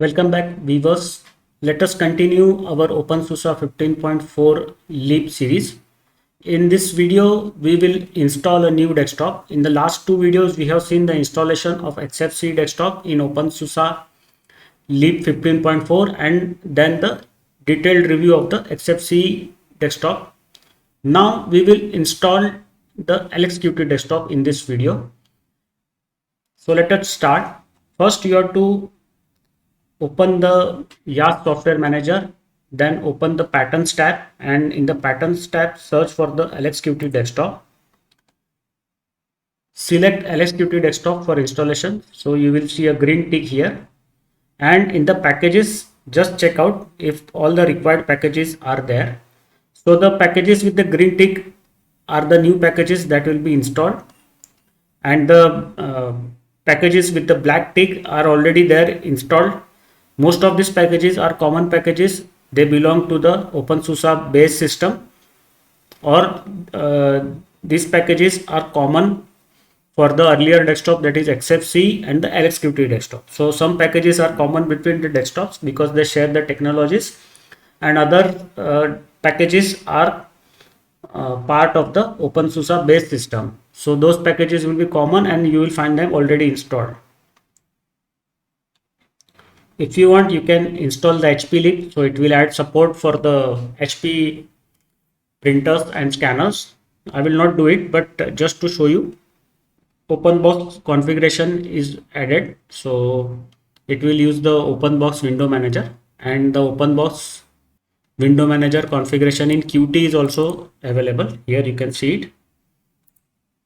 Welcome back, viewers. Let us continue our OpenSUSE 15.4 Leap series. In this video, we will install a new desktop. In the last two videos, we have seen the installation of XFCE desktop in OpenSUSE Leap 15.4 and then the detailed review of the XFCE desktop. Now we will install the LXQT desktop in this video. So let us start. First, you have to open the Yast Software Manager, then open the Patterns tab, and in the Patterns tab, search for the LXQT Desktop. Select LXQT Desktop for installation. So you will see a green tick here. And in the packages, just check out if all the required packages are there. So the packages with the green tick are the new packages that will be installed, and the packages with the black tick are already there installed. Most of these packages are common packages. They belong to the OpenSUSE base system, or these packages are common for the earlier desktop, that is XFCE and the LXQT desktop. So some packages are common between the desktops because they share the technologies, and other packages are part of the OpenSUSE base system. So those packages will be common and you will find them already installed. If you want, you can install the HP Leap. So it will add support for the HP printers and scanners. I will not do it, but just to show you, OpenBox configuration is added. So it will use the OpenBox window manager, and the OpenBox window manager configuration in Qt is also available. Here you can see it.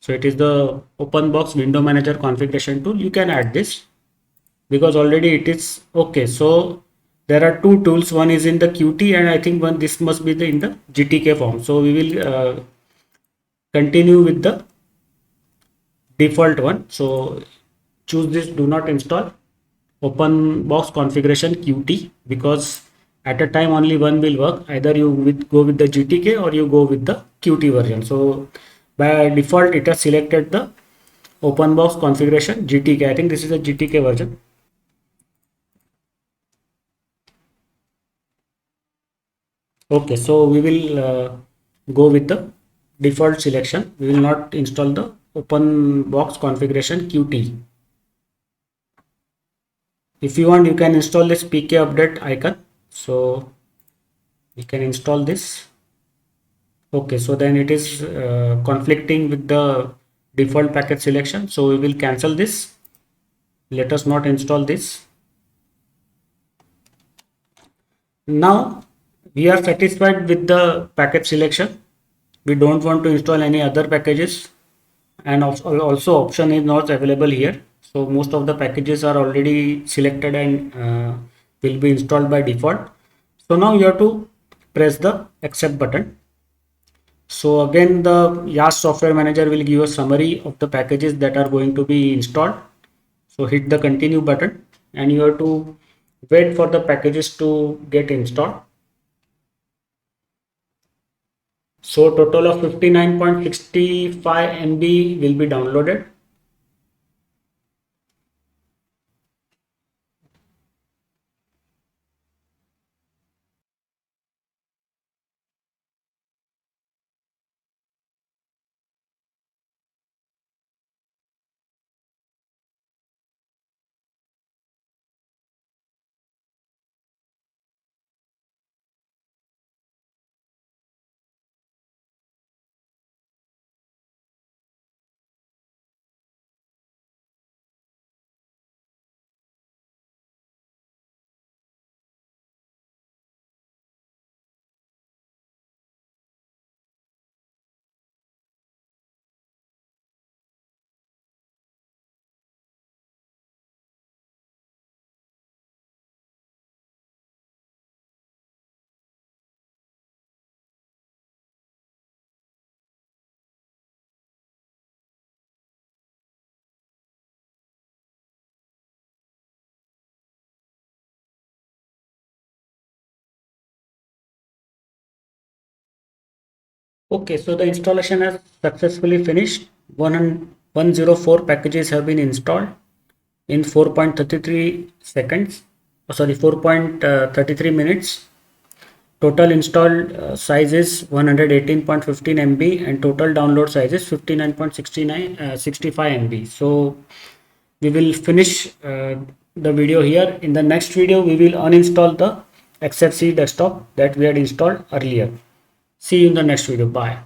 So it is the OpenBox window manager configuration tool. You can add this because already it is okay. So there are two tools. One is in the Qt, and I think this must be in the GTK form. So we will continue with the default one. So choose this do not install OpenBox configuration Qt, because at a time only one will work. Either you go with the GTK or you go with the Qt version. So by default it has selected the OpenBox configuration GTK. I think this is a GTK version. Okay, so we will go with the default selection. We will not install the OpenBox configuration Qt. If you want, you can install this PK update icon. So you can install this. Okay, so then it is conflicting with the default package selection. So we will cancel this. Let us not install this. Now we are satisfied with the package selection. We don't want to install any other packages, and also option is not available here. So most of the packages are already selected and will be installed by default. So now you have to press the accept button. So again, the Yast Software Manager will give a summary of the packages that are going to be installed. So hit the continue button and you have to wait for the packages to get installed. So total of 59.65 MB will be downloaded. Okay, so the installation has successfully finished. 104 packages have been installed in 4.33 seconds. sorry, 4.33 minutes. Total installed size is 118.15 MB and total download size is 65 MB. So we will finish the video here. In the next video, we will uninstall the XFCE desktop that we had installed earlier. See you in the next video. Bye.